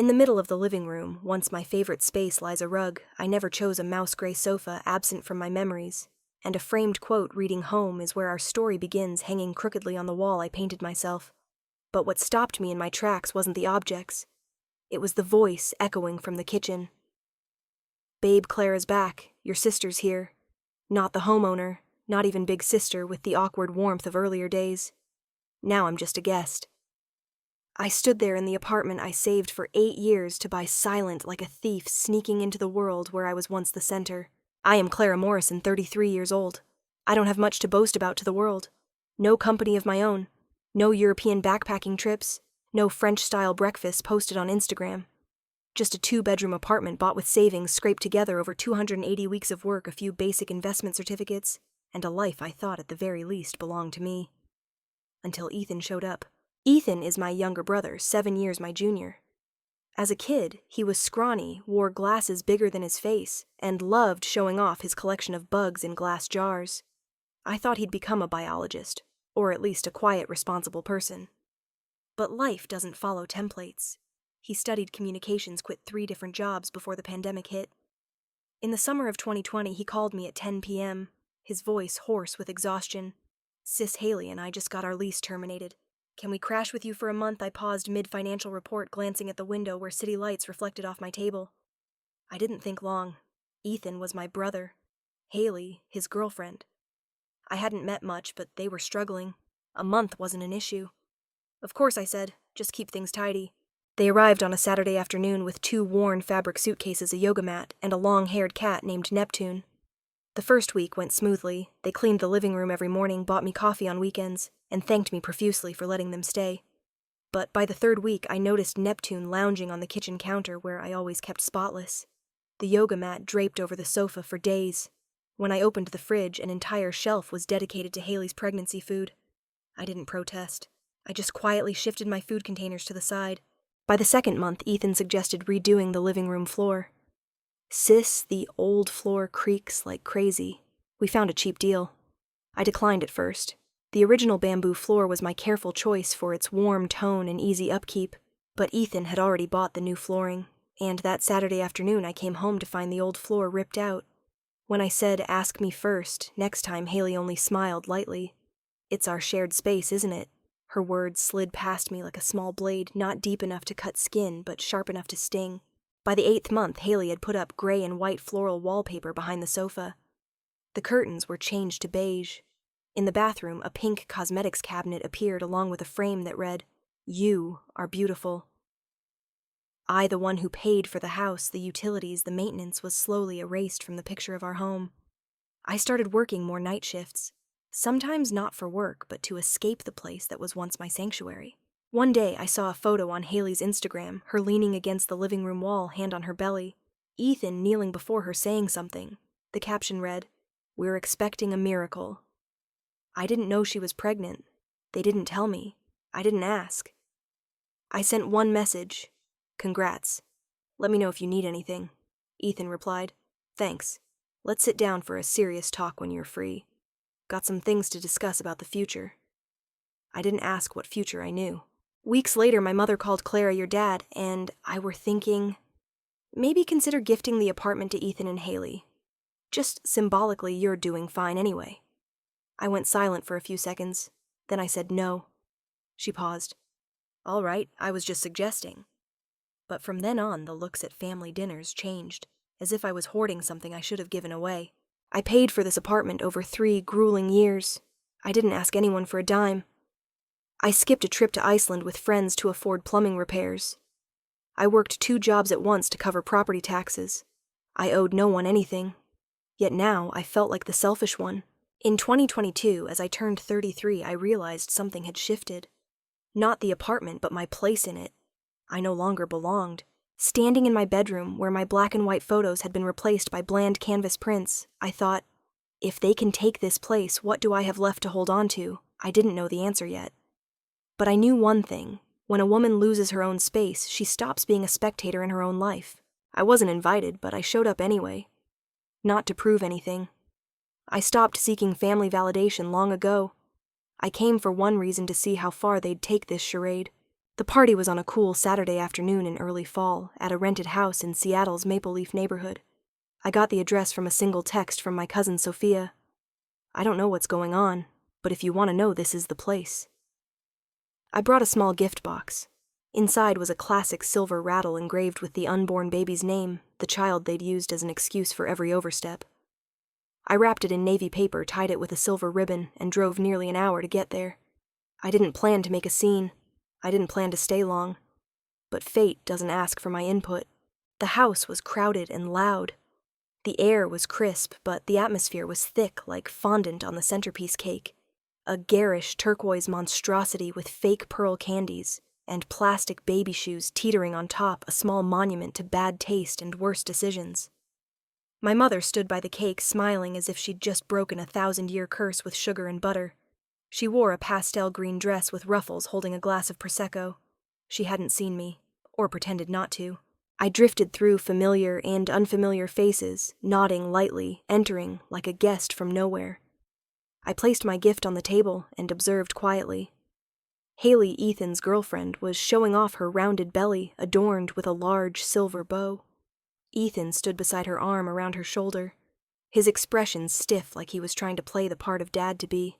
In the middle of the living room, once my favorite space, lies a rug. I never chose a mouse-gray sofa, absent from my memories, and a framed quote reading "Home" is where our story begins, hanging crookedly on the wall I painted myself. But what stopped me in my tracks wasn't the objects. It was the voice echoing from the kitchen. "Babe, Clara's back. Your sister's here." Not the homeowner, not even big sister with the awkward warmth of earlier days. Now I'm just a guest. I stood there in the apartment I saved for 8 years to buy, silent like a thief sneaking into the world where I was once the center. I am Clara Morrison, 33 years old. I don't have much to boast about to the world. No company of my own. No European backpacking trips. No French-style breakfast posted on Instagram. Just a 2-bedroom apartment bought with savings scraped together over 280 weeks of work, a few basic investment certificates, and a life I thought at the very least belonged to me. Until Ethan showed up. Ethan is my younger brother, 7 years my junior. As a kid, he was scrawny, wore glasses bigger than his face, and loved showing off his collection of bugs in glass jars. I thought he'd become a biologist, or at least a quiet, responsible person. But life doesn't follow templates. He studied communications, quit 3 different jobs before the pandemic hit. In the summer of 2020, he called me at 10 p.m., his voice hoarse with exhaustion. "Sis, Haley and I just got our lease terminated. Can we crash with you for a month?" I paused mid-financial report, glancing at the window where city lights reflected off my table. I didn't think long. Ethan was my brother. Haley, his girlfriend. I hadn't met much, but they were struggling. A month wasn't an issue. "Of course," I said. "Just keep things tidy." They arrived on a Saturday afternoon with 2 worn fabric suitcases, a yoga mat, and a long-haired cat named Neptune. The first week went smoothly. They cleaned the living room every morning, bought me coffee on weekends, and thanked me profusely for letting them stay. But by the 3rd week, I noticed Neptune lounging on the kitchen counter where I always kept spotless. The yoga mat draped over the sofa for days. When I opened the fridge, an entire shelf was dedicated to Haley's pregnancy food. I didn't protest. I just quietly shifted my food containers to the side. By the 2nd month, Ethan suggested redoing the living room floor. "Sis, the old floor creaks like crazy. We found a cheap deal." I declined at first. The original bamboo floor was my careful choice for its warm tone and easy upkeep, but Ethan had already bought the new flooring, and that Saturday afternoon I came home to find the old floor ripped out. When I said, "Ask me first," next time, Haley only smiled lightly. "It's our shared space, isn't it?" Her words slid past me like a small blade, not deep enough to cut skin, but sharp enough to sting. By the 8th month, Haley had put up gray and white floral wallpaper behind the sofa. The curtains were changed to beige. In the bathroom, a pink cosmetics cabinet appeared along with a frame that read, "You are beautiful." I, the one who paid for the house, the utilities, the maintenance, was slowly erased from the picture of our home. I started working more night shifts, sometimes not for work, but to escape the place that was once my sanctuary. One day, I saw a photo on Haley's Instagram, her leaning against the living room wall, hand on her belly, Ethan kneeling before her saying something. The caption read, "We're expecting a miracle." I didn't know she was pregnant. They didn't tell me. I didn't ask. I sent one message. "Congrats. Let me know if you need anything." Ethan replied, "Thanks. Let's sit down for a serious talk when you're free. Got some things to discuss about the future." I didn't ask what future I knew. Weeks later, my mother called Clara, your dad, and I were thinking, maybe consider gifting the apartment to Ethan and Haley. Just symbolically, you're doing fine anyway. I went silent for a few seconds. Then I said no. She paused. "All right, I was just suggesting." But from then on, the looks at family dinners changed, as if I was hoarding something I should have given away. I paid for this apartment over 3 grueling years. I didn't ask anyone for a dime. I skipped a trip to Iceland with friends to afford plumbing repairs. I worked 2 jobs at once to cover property taxes. I owed no one anything. Yet now I felt like the selfish one. In 2022, as I turned 33, I realized something had shifted. Not the apartment, but my place in it. I no longer belonged. Standing in my bedroom, where my black and white photos had been replaced by bland canvas prints, I thought, if they can take this place, what do I have left to hold on to? I didn't know the answer yet. But I knew one thing. When a woman loses her own space, she stops being a spectator in her own life. I wasn't invited, but I showed up anyway. Not to prove anything. I stopped seeking family validation long ago. I came for one reason, to see how far they'd take this charade. The party was on a cool Saturday afternoon in early fall at a rented house in Seattle's Maple Leaf neighborhood. I got the address from a single text from my cousin Sophia. I don't know what's going on, but if you want to know, this is the place. I brought a small gift box. Inside was a classic silver rattle engraved with the unborn baby's name, the child they'd used as an excuse for every overstep. I wrapped it in navy paper, tied it with a silver ribbon, and drove nearly an hour to get there. I didn't plan to make a scene. I didn't plan to stay long. But fate doesn't ask for my input. The house was crowded and loud. The air was crisp, but the atmosphere was thick like fondant on the centerpiece cake. A garish turquoise monstrosity with fake pearl candies, and plastic baby shoes teetering on top, a small monument to bad taste and worse decisions. My mother stood by the cake, smiling as if she'd just broken a 1,000-year curse with sugar and butter. She wore a pastel green dress with ruffles, holding a glass of Prosecco. She hadn't seen me, or pretended not to. I drifted through familiar and unfamiliar faces, nodding lightly, entering like a guest from nowhere. I placed my gift on the table and observed quietly. Haley, Ethan's girlfriend, was showing off her rounded belly adorned with a large silver bow. Ethan stood beside her, arm around her shoulder, his expression stiff like he was trying to play the part of dad-to-be.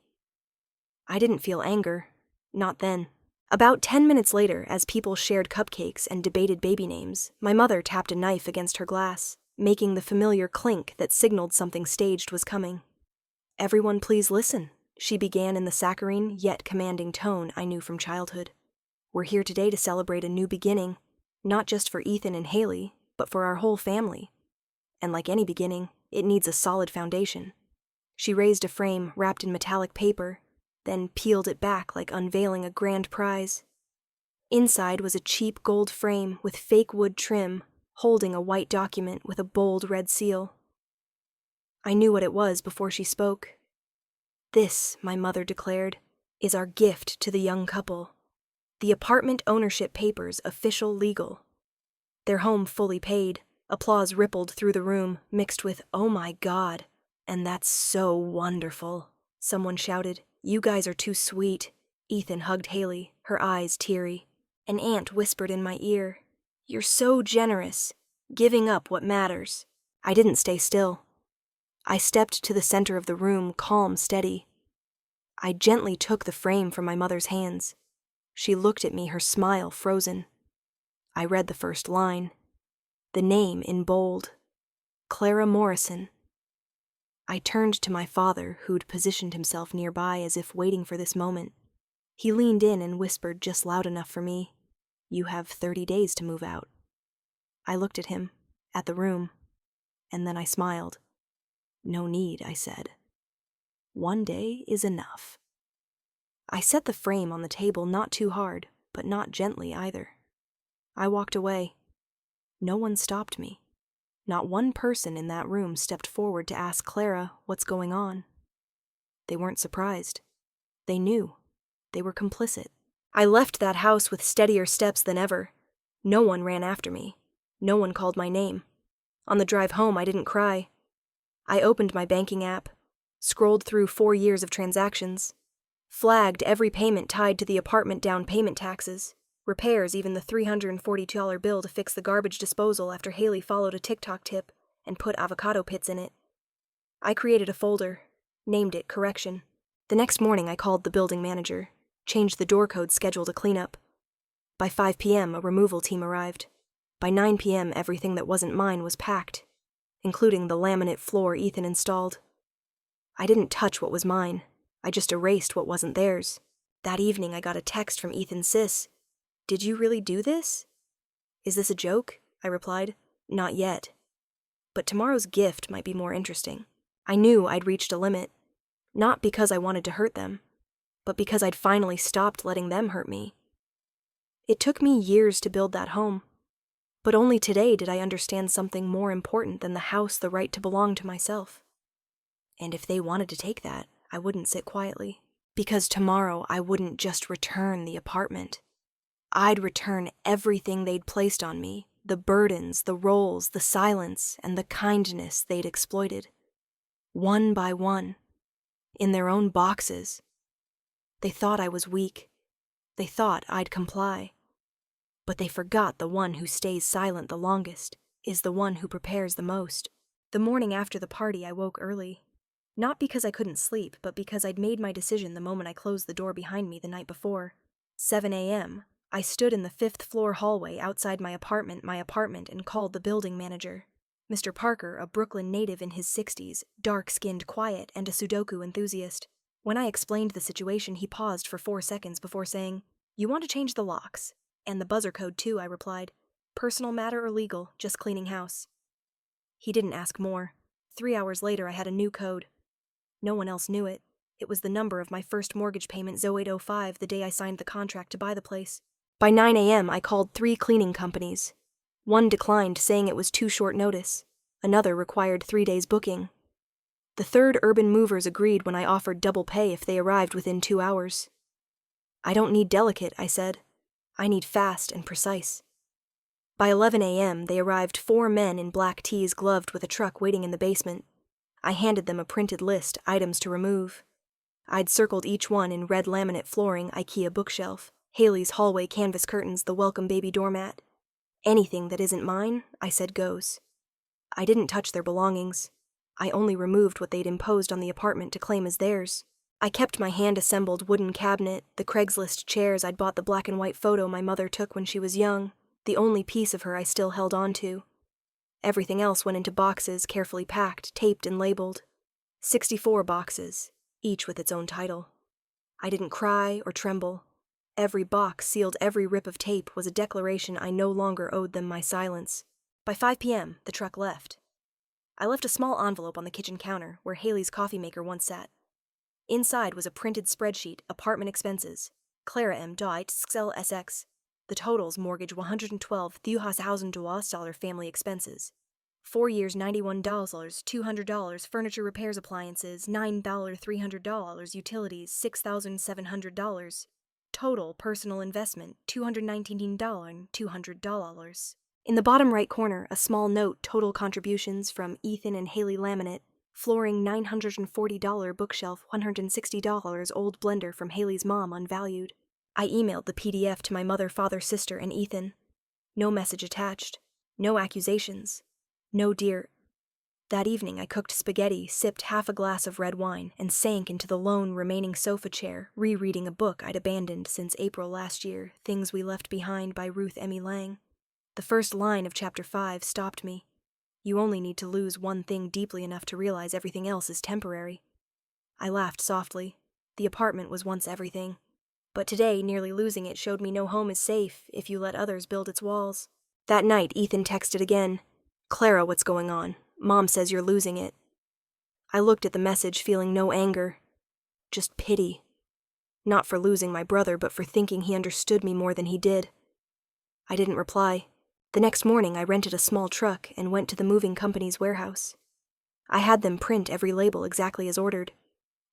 I didn't feel anger. Not then. About 10 minutes later, as people shared cupcakes and debated baby names, my mother tapped a knife against her glass, making the familiar clink that signaled something staged was coming. "Everyone please listen," she began in the saccharine yet commanding tone I knew from childhood. "We're here today to celebrate a new beginning, not just for Ethan and Haley, but for our whole family. And like any beginning, it needs a solid foundation." She raised a frame wrapped in metallic paper, then peeled it back like unveiling a grand prize. Inside was a cheap gold frame with fake wood trim, holding a white document with a bold red seal. I knew what it was before she spoke. "This," my mother declared, "is our gift to the young couple. The apartment ownership papers, official legal." Their home fully paid. Applause rippled through the room, mixed with, "Oh my God, and that's so wonderful," someone shouted. "You guys are too sweet." Ethan hugged Haley, her eyes teary. An aunt whispered in my ear, "You're so generous, giving up what matters." I didn't stay still. I stepped to the center of the room, calm, steady. I gently took the frame from my mother's hands. She looked at me, her smile frozen. I read the first line. The name in bold. Clara Morrison. I turned to my father, who'd positioned himself nearby as if waiting for this moment. He leaned in and whispered just loud enough for me, "You have 30 days to move out." I looked at him, at the room, and then I smiled. "No need," I said. "One day is enough." I set the frame on the table, not too hard, but not gently either. I walked away. No one stopped me. Not one person in that room stepped forward to ask Clara what's going on. They weren't surprised. They knew. They were complicit. I left that house with steadier steps than ever. No one ran after me. No one called my name. On the drive home, I didn't cry. I opened my banking app, scrolled through 4 years of transactions, flagged every payment tied to the apartment down payment taxes, repairs, even the $342 bill to fix the garbage disposal after Haley followed a TikTok tip and put avocado pits in it. I created a folder, named it Correction. The next morning I called the building manager, changed the door code, scheduled a cleanup. By 5 p.m. a removal team arrived. By 9 p.m. everything that wasn't mine was packed, including the laminate floor Ethan installed. I didn't touch what was mine. I just erased what wasn't theirs. That evening I got a text from Ethan's sis. "Did you really do this?" "Is this a joke?" I replied. "Not yet. But tomorrow's gift might be more interesting." I knew I'd reached a limit. Not because I wanted to hurt them, but because I'd finally stopped letting them hurt me. It took me years to build that home. But only today did I understand something more important than the house, the right to belong to myself. And if they wanted to take that, I wouldn't sit quietly. Because tomorrow I wouldn't just return the apartment. I'd return everything they'd placed on me, the burdens, the roles, the silence, and the kindness they'd exploited. One by one. In their own boxes. They thought I was weak. They thought I'd comply. But they forgot the one who stays silent the longest is the one who prepares the most. The morning after the party, I woke early. Not because I couldn't sleep, but because I'd made my decision the moment I closed the door behind me the night before. 7 a.m. I stood in the 5th-floor hallway outside my apartment, and called the building manager. Mr. Parker, a Brooklyn native in his 60s, dark-skinned, quiet, and a Sudoku enthusiast. When I explained the situation, he paused for 4 seconds before saying, "You want to change the locks? And the buzzer code too," I replied. "Personal matter or legal, just cleaning house." He didn't ask more. 3 hours later, I had a new code. No one else knew it. It was the number of my first mortgage payment, 0805, the day I signed the contract to buy the place. By 9 a.m., I called 3 cleaning companies. One declined, saying it was too short notice. Another required 3 days booking. The third urban movers agreed when I offered double pay if they arrived within 2 hours. "I don't need delicate," I said. "I need fast and precise." By 11 a.m., they arrived, 4 men in black tees gloved with a truck waiting in the basement. I handed them a printed list, items to remove. I'd circled each one in red laminate flooring, IKEA bookshelf, Haley's hallway canvas curtains, the welcome baby doormat. "Anything that isn't mine," I said, "goes." I didn't touch their belongings. I only removed what they'd imposed on the apartment to claim as theirs. I kept my hand-assembled wooden cabinet, the Craigslist chairs I'd bought, the black and white photo my mother took when she was young, the only piece of her I still held on to. Everything else went into boxes, carefully packed, taped, and labeled. 64 boxes, each with its own title. I didn't cry or tremble. Every box, sealed every rip of tape, was a declaration I no longer owed them my silence. By 5 p.m., the truck left. I left a small envelope on the kitchen counter, where Haley's coffee maker once sat. Inside was a printed spreadsheet, apartment expenses. Clara M. Deit, Xel SX. The totals: mortgage $112, $200,000 family expenses. 4 years $91, $200, furniture repairs appliances, $9, $300, utilities, $6,700. Total personal investment, $219, $200. In the bottom right corner, a small note, total contributions from Ethan and Haley Laminate, flooring $940, bookshelf $160, old blender from Haley's mom unvalued. I emailed the PDF to my mother, father, sister, and Ethan. No message attached. No accusations. No dear. That evening I cooked spaghetti, sipped half a glass of red wine, and sank into the lone remaining sofa chair, rereading a book I'd abandoned since April last year, Things We Left Behind by Ruth Emmy Lang. The first line of Chapter 5 stopped me. You only need to lose one thing deeply enough to realize everything else is temporary. I laughed softly. The apartment was once everything. But today, nearly losing it showed me no home is safe if you let others build its walls. That night, Ethan texted again. "Clara, what's going on? Mom says you're losing it." I looked at the message, feeling no anger. Just pity. Not for losing my brother, but for thinking he understood me more than he did. I didn't reply. The next morning, I rented a small truck and went to the moving company's warehouse. I had them print every label exactly as ordered.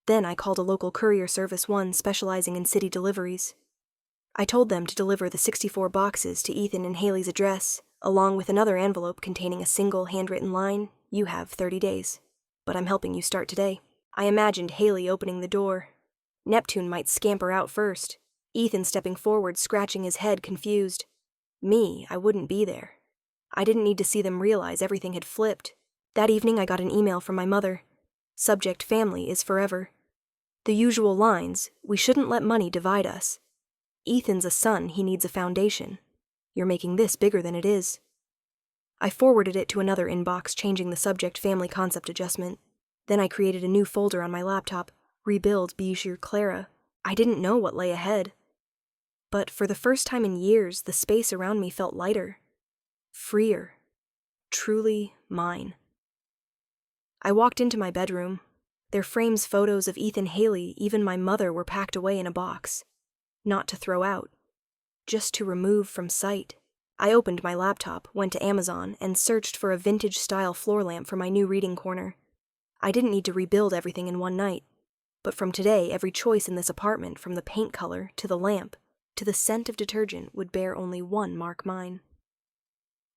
Then I called a local courier service, one specializing in city deliveries. I told them to deliver the 64 boxes to Ethan and Haley's address, along with another envelope containing a single handwritten line, "You have 30 days. But I'm helping you start today." I imagined Haley opening the door. Neptune might scamper out first. Ethan stepping forward, scratching his head, confused. Me, I wouldn't be there. I didn't need to see them realize everything had flipped. That evening I got an email from my mother. Subject: family is forever. The usual lines: we shouldn't let money divide us. Ethan's a son, he needs a foundation. You're making this bigger than it is. I forwarded it to another inbox, changing the subject: family concept adjustment. Then I created a new folder on my laptop, Rebuild Bijou Clara. I didn't know what lay ahead. But for the first time in years, the space around me felt lighter. Freer. Truly mine. I walked into my bedroom. Their frames, photos of Ethan, Haley, even my mother, were packed away in a box. Not to throw out. Just to remove from sight. I opened my laptop, went to Amazon, and searched for a vintage-style floor lamp for my new reading corner. I didn't need to rebuild everything in one night. But from today, every choice in this apartment, from the paint color to the lamp, to the scent of detergent, would bear only one mark: mine.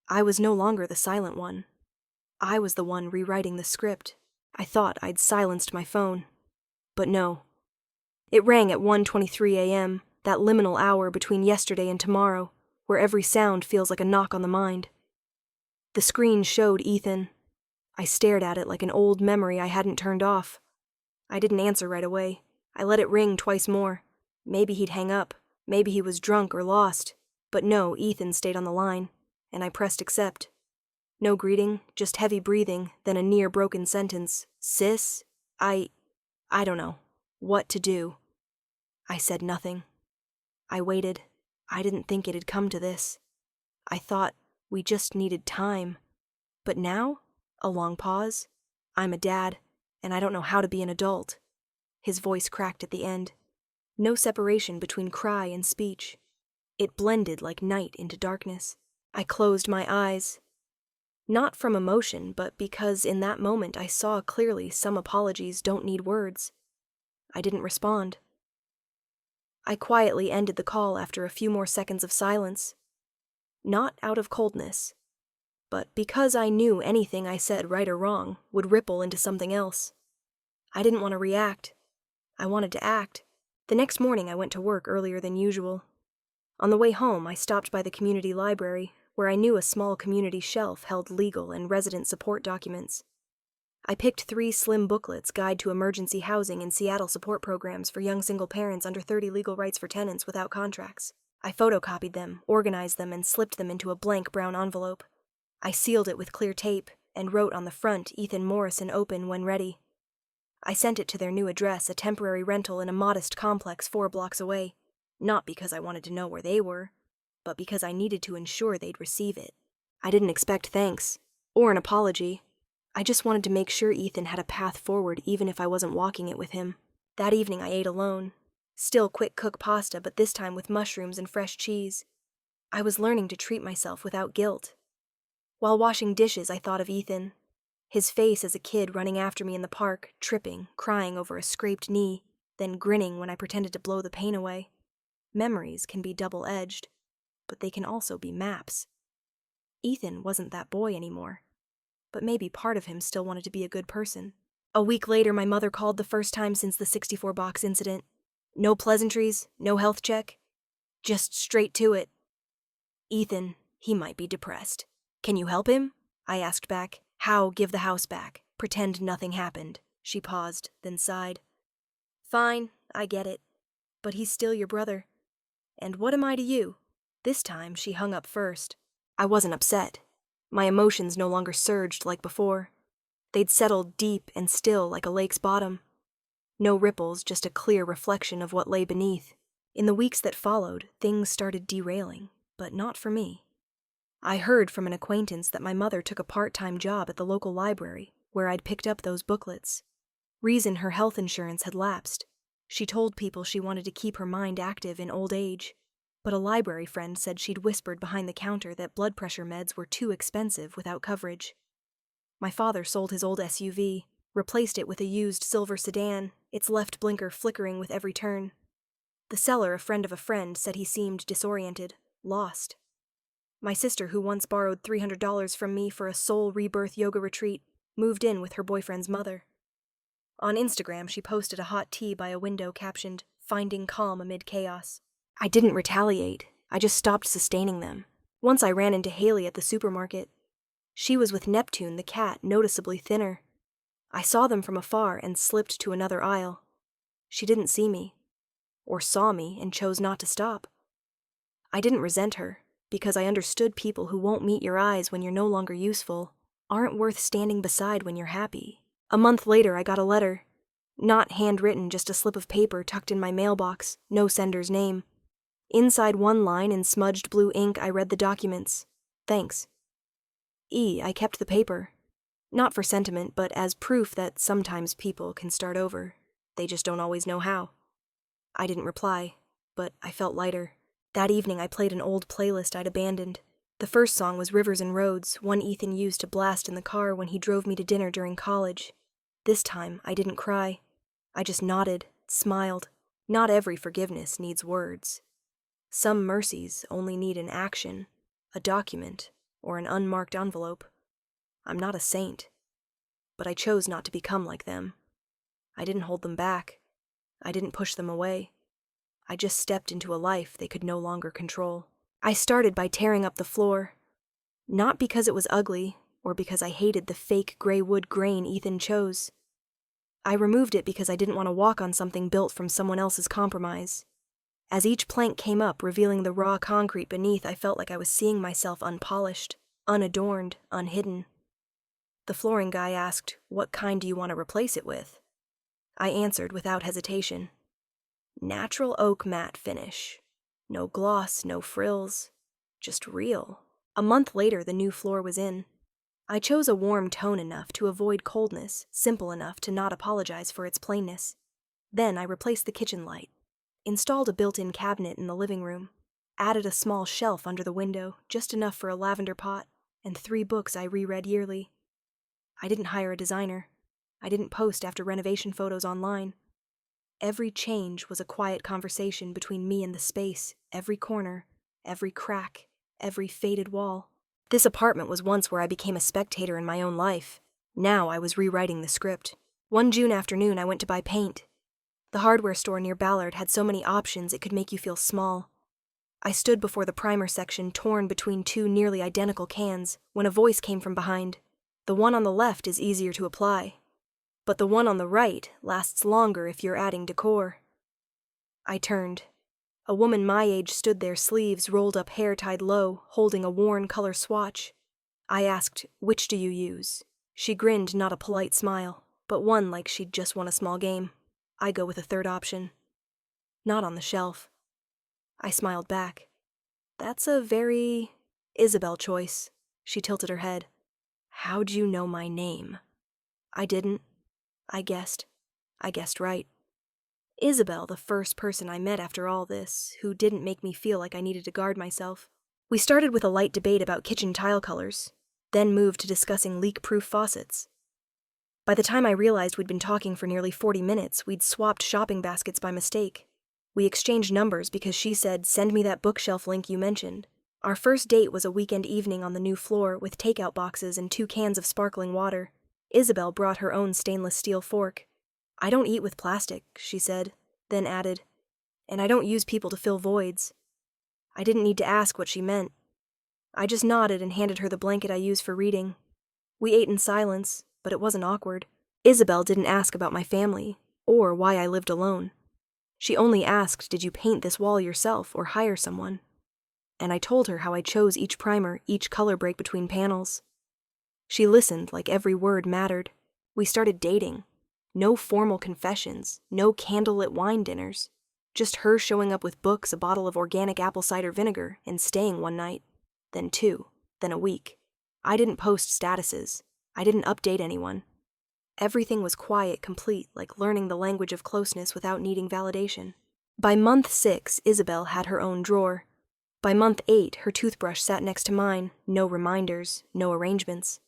I was no longer the silent one. I was the one rewriting the script. I thought I'd silenced my phone. But no. It rang at 1:23 a.m., that liminal hour between yesterday and tomorrow, where every sound feels like a knock on the mind. The screen showed Ethan. I stared at it like an old memory I hadn't turned off. I didn't answer right away. I let it ring twice more. Maybe he'd hang up. Maybe he was drunk or lost. But no, Ethan stayed on the line, and I pressed accept. No greeting, just heavy breathing, then a near-broken sentence. Sis? I don't know. What to do? I said nothing. I waited. I didn't think it'd come to this. I thought we just needed time. But now? A long pause. I'm a dad, and I don't know how to be an adult. His voice cracked at the end. No separation between cry and speech. It blended like night into darkness. I closed my eyes. Not from emotion, but because in that moment I saw clearly some apologies don't need words. I didn't respond. I quietly ended the call after a few more seconds of silence. Not out of coldness, but because I knew anything I said, right or wrong, would ripple into something else. I didn't want to react. I wanted to act. The next morning I went to work earlier than usual. On the way home, I stopped by the community library, where I knew a small community shelf held legal and resident support documents. I picked 3 slim booklets, Guide to Emergency Housing and Seattle Support Programs for Young Single Parents Under 30 Legal Rights for Tenants Without Contracts. I photocopied them, organized them, and slipped them into a blank brown envelope. I sealed it with clear tape and wrote on the front, Ethan Morrison open when ready. I sent it to their new address, a temporary rental in a modest complex 4 blocks away, not because I wanted to know where they were, but because I needed to ensure they'd receive it. I didn't expect thanks, or an apology. I just wanted to make sure Ethan had a path forward even if I wasn't walking it with him. That evening I ate alone. Still quick-cook pasta, but this time with mushrooms and fresh cheese. I was learning to treat myself without guilt. While washing dishes, I thought of Ethan. His face as a kid running after me in the park, tripping, crying over a scraped knee, then grinning when I pretended to blow the pain away. Memories can be double-edged, but they can also be maps. Ethan wasn't that boy anymore, but maybe part of him still wanted to be a good person. A week later, my mother called the first time since the 64-box incident. No pleasantries, no health check. Just straight to it. Ethan, he might be depressed. Can you help him? I asked back. How give the house back? Pretend nothing happened. She paused, then sighed. Fine, I get it. But he's still your brother. And what am I to you? This time, she hung up first. I wasn't upset. My emotions no longer surged like before. They'd settled deep and still like a lake's bottom. No ripples, just a clear reflection of what lay beneath. In the weeks that followed, things started derailing, but not for me. I heard from an acquaintance that my mother took a part-time job at the local library, where I'd picked up those booklets. Reason her health insurance had lapsed. She told people she wanted to keep her mind active in old age, but a library friend said she'd whispered behind the counter that blood pressure meds were too expensive without coverage. My father sold his old SUV, replaced it with a used silver sedan, its left blinker flickering with every turn. The seller, a friend of a friend, said he seemed disoriented, lost. My sister, who once borrowed $300 from me for a soul rebirth yoga retreat, moved in with her boyfriend's mother. On Instagram, she posted a hot tea by a window captioned, "Finding calm amid chaos." I didn't retaliate. I just stopped sustaining them. Once I ran into Haley at the supermarket. She was with Neptune, the cat, noticeably thinner. I saw them from afar and slipped to another aisle. She didn't see me, or saw me and chose not to stop. I didn't resent her, because I understood people who won't meet your eyes when you're no longer useful aren't worth standing beside when you're happy. A month later, I got a letter. Not handwritten, just a slip of paper tucked in my mailbox, no sender's name. Inside one line in smudged blue ink, I read the documents. Thanks. I kept the paper. Not for sentiment, but as proof that sometimes people can start over. They just don't always know how. I didn't reply, but I felt lighter. That evening I played an old playlist I'd abandoned. The first song was Rivers and Roads, one Ethan used to blast in the car when he drove me to dinner during college. This time, I didn't cry. I just nodded, smiled. Not every forgiveness needs words. Some mercies only need an action, a document, or an unmarked envelope. I'm not a saint, but I chose not to become like them. I didn't hold them back. I didn't push them away. I just stepped into a life they could no longer control. I started by tearing up the floor. Not because it was ugly, or because I hated the fake gray wood grain Ethan chose. I removed it because I didn't want to walk on something built from someone else's compromise. As each plank came up, revealing the raw concrete beneath, I felt like I was seeing myself unpolished, unadorned, unhidden. The flooring guy asked, "What kind do you want to replace it with?" I answered without hesitation. Natural oak matte finish. No gloss, no frills. Just real. A month later, the new floor was in. I chose a warm tone enough to avoid coldness, simple enough to not apologize for its plainness. Then I replaced the kitchen light, installed a built-in cabinet in the living room, added a small shelf under the window, just enough for a lavender pot, and 3 books I reread yearly. I didn't hire a designer. I didn't post after renovation photos online. Every change was a quiet conversation between me and the space, every corner, every crack, every faded wall. This apartment was once where I became a spectator in my own life. Now I was rewriting the script. One June afternoon, I went to buy paint. The hardware store near Ballard had so many options it could make you feel small. I stood before the primer section, torn between 2 nearly identical cans, when a voice came from behind. The one on the left is easier to apply, but the one on the right lasts longer if you're adding decor. I turned. A woman my age stood there, sleeves rolled up, hair tied low, holding a worn color swatch. I asked, "Which do you use?" She grinned, not a polite smile, but one like she'd just won a small game. I go with a third option. Not on the shelf. I smiled back. That's a very Isabel choice. She tilted her head. How'd you know my name? I didn't. I guessed. I guessed right. Isabel, the first person I met after all this, who didn't make me feel like I needed to guard myself. We started with a light debate about kitchen tile colors, then moved to discussing leak-proof faucets. By the time I realized we'd been talking for nearly 40 minutes, we'd swapped shopping baskets by mistake. We exchanged numbers because she said, "Send me that bookshelf link you mentioned." Our first date was a weekend evening on the new floor with takeout boxes and 2 cans of sparkling water. Isabel brought her own stainless steel fork. "I don't eat with plastic," she said, then added, "and I don't use people to fill voids." I didn't need to ask what she meant. I just nodded and handed her the blanket I use for reading. We ate in silence, but it wasn't awkward. Isabel didn't ask about my family, or why I lived alone. She only asked, "Did you paint this wall yourself or hire someone?" And I told her how I chose each primer, each color break between panels. She listened like every word mattered. We started dating. No formal confessions, no candlelit wine dinners. Just her showing up with books, a bottle of organic apple cider vinegar, and staying one night, then 2, then a week. I didn't post statuses. I didn't update anyone. Everything was quiet, complete, like learning the language of closeness without needing validation. By month 6, Isabel had her own drawer. By month 8, her toothbrush sat next to mine, no reminders, no arrangements.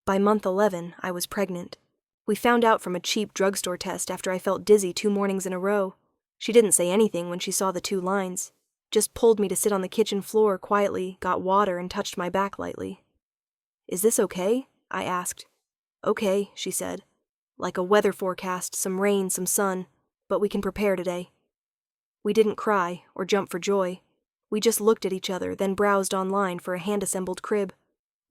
By month 11, I was pregnant. We found out from a cheap drugstore test after I felt dizzy 2 mornings in a row. She didn't say anything when she saw the 2 lines, just pulled me to sit on the kitchen floor quietly, got water, and touched my back lightly. "Is this okay?" I asked. "Okay," she said. "Like a weather forecast, some rain, some sun, but we can prepare today." We didn't cry or jump for joy. We just looked at each other, then browsed online for a hand-assembled crib.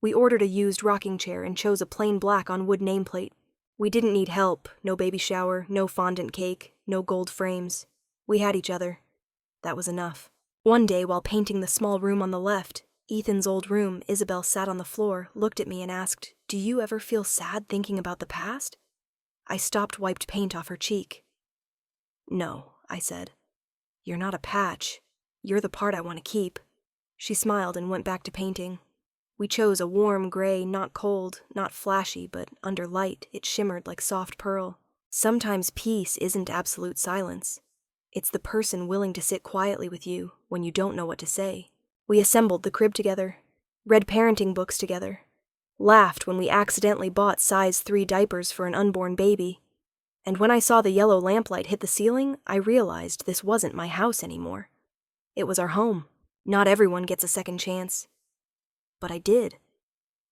We ordered a used rocking chair and chose a plain black on wood nameplate. We didn't need help, no baby shower, no fondant cake, no gold frames. We had each other. That was enough. One day, while painting the small room on the left, Ethan's old room, Isabel sat on the floor, looked at me and asked, "Do you ever feel sad thinking about the past?" I stopped, wiped paint off her cheek. "No," I said. "You're not a patch. You're the part I want to keep." She smiled and went back to painting. We chose a warm gray, not cold, not flashy, but under light, it shimmered like soft pearl. Sometimes peace isn't absolute silence. It's the person willing to sit quietly with you when you don't know what to say. We assembled the crib together, read parenting books together, laughed when we accidentally bought size 3 diapers for an unborn baby. And when I saw the yellow lamplight hit the ceiling, I realized this wasn't my house anymore. It was our home. Not everyone gets a second chance. But I did.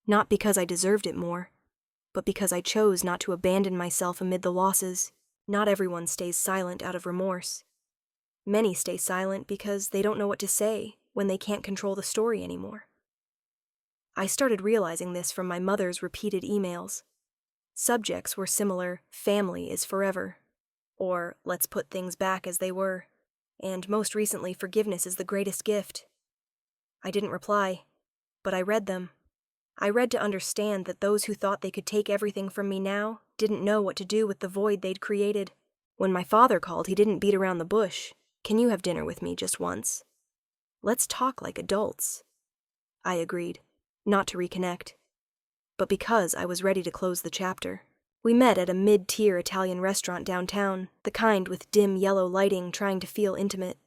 Not because I deserved it more, but because I chose not to abandon myself amid the losses. Not everyone stays silent out of remorse. Many stay silent because they don't know what to say when they can't control the story anymore. I started realizing this from my mother's repeated emails. Subjects were similar: family is forever, or let's put things back as they were, and most recently, forgiveness is the greatest gift. I didn't reply, but I read them. I read to understand that those who thought they could take everything from me now didn't know what to do with the void they'd created. When my father called, he didn't beat around the bush. Can you have dinner with me just once? Let's talk like adults. I agreed, not to reconnect, but because I was ready to close the chapter. We met at a mid-tier Italian restaurant downtown, the kind with dim yellow lighting, trying to feel intimate.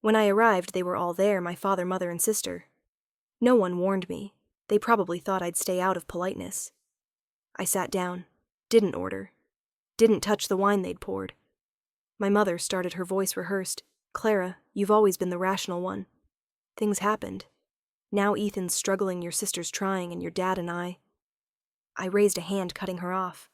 When I arrived, they were all there, my father, mother, and sister. No one warned me. They probably thought I'd stay out of politeness. I sat down, didn't order, didn't touch the wine they'd poured. My mother started, her voice rehearsed. Clara, you've always been the rational one. Things happened. Now Ethan's struggling, your sister's trying, and your dad and I raised a hand, cutting her off.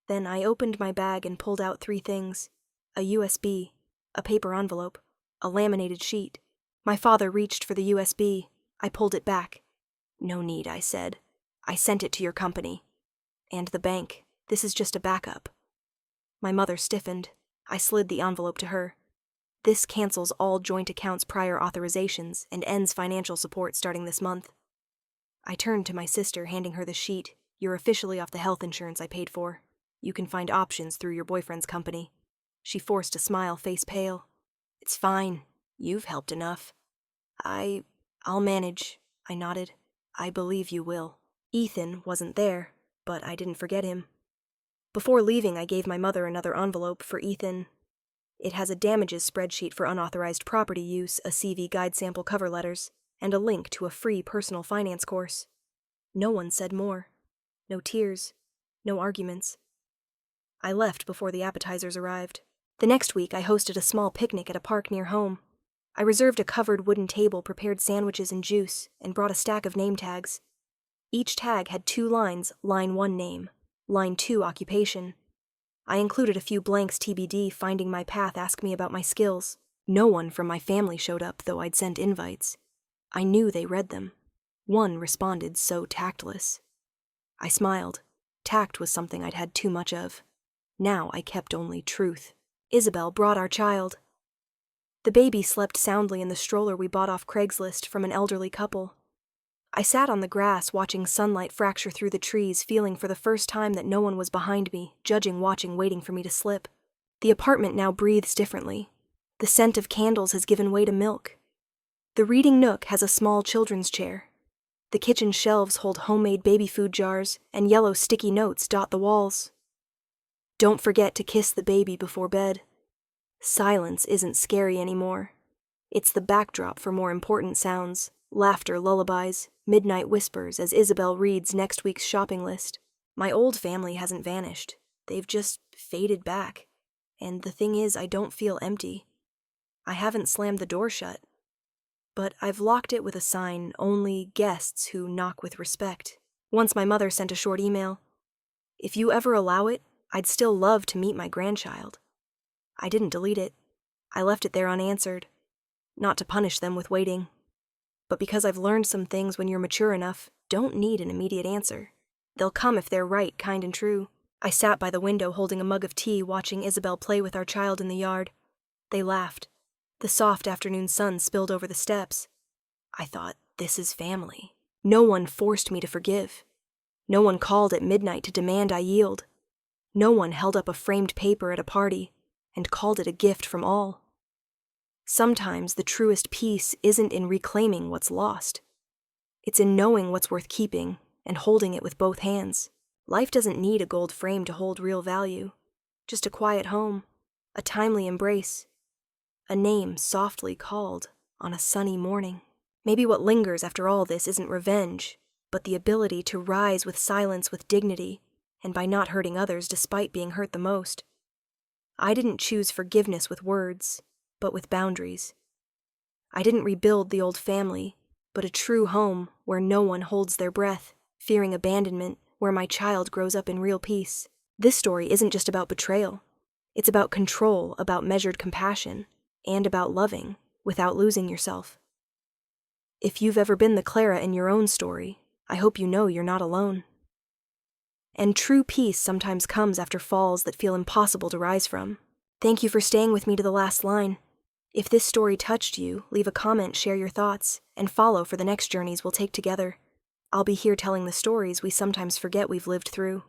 Then I opened my bag and pulled out 3 things: a USB, a paper envelope, a laminated sheet. My father reached for the USB. I pulled it back. No need, I said. I sent it to your company. And the bank. This is just a backup. My mother stiffened. I slid the envelope to her. This cancels all joint accounts prior authorizations and ends financial support starting this month. I turned to my sister, handing her the sheet. You're officially off the health insurance I paid for. You can find options through your boyfriend's company. She forced a smile, face pale. It's fine. You've helped enough. I'll manage, I nodded. I believe you will. Ethan wasn't there, but I didn't forget him. Before leaving, I gave my mother another envelope for Ethan. It has a damages spreadsheet for unauthorized property use, a CV guide, sample cover letters, and a link to a free personal finance course. No one said more. No tears. No arguments. I left before the appetizers arrived. The next week, I hosted a small picnic at a park near home. I reserved a covered wooden table, prepared sandwiches and juice, and brought a stack of name tags. Each tag had 2 lines: line 1 name, line 2 occupation. I included a few blanks, TBD, finding my path, ask me about my skills. No one from my family showed up, though I'd sent invites. I knew they read them. One responded, so tactless. I smiled. Tact was something I'd had too much of. Now I kept only truth. Isabel brought our child. The baby slept soundly in the stroller we bought off Craigslist from an elderly couple. I sat on the grass, watching sunlight fracture through the trees, feeling for the first time that no one was behind me, judging, watching, waiting for me to slip. The apartment now breathes differently. The scent of candles has given way to milk. The reading nook has a small children's chair. The kitchen shelves hold homemade baby food jars, and yellow sticky notes dot the walls. Don't forget to kiss the baby before bed. Silence isn't scary anymore. It's the backdrop for more important sounds: laughter, lullabies, midnight whispers as Isabel reads next week's shopping list. My old family hasn't vanished. They've just faded back. And the thing is, I don't feel empty. I haven't slammed the door shut. But I've locked it with a sign: only guests who knock with respect. Once my mother sent a short email. If you ever allow it, I'd still love to meet my grandchild. I didn't delete it. I left it there unanswered. Not to punish them with waiting, but because I've learned some things: when you're mature enough, don't need an immediate answer. They'll come if they're right, kind, and true. I sat by the window holding a mug of tea, watching Isabel play with our child in the yard. They laughed. The soft afternoon sun spilled over the steps. I thought, this is family. No one forced me to forgive. No one called at midnight to demand I yield. No one held up a framed paper at a party and called it a gift from all. Sometimes the truest peace isn't in reclaiming what's lost. It's in knowing what's worth keeping and holding it with both hands. Life doesn't need a gold frame to hold real value. Just a quiet home, a timely embrace, a name softly called on a sunny morning. Maybe what lingers after all this isn't revenge, but the ability to rise with silence, with dignity, and by not hurting others despite being hurt the most. I didn't choose forgiveness with words, but with boundaries. I didn't rebuild the old family, but a true home where no one holds their breath, fearing abandonment, where my child grows up in real peace. This story isn't just about betrayal. It's about control, about measured compassion, and about loving without losing yourself. If you've ever been the Clara in your own story, I hope you know you're not alone. And true peace sometimes comes after falls that feel impossible to rise from. Thank you for staying with me to the last line. If this story touched you, leave a comment, share your thoughts, and follow for the next journeys we'll take together. I'll be here telling the stories we sometimes forget we've lived through.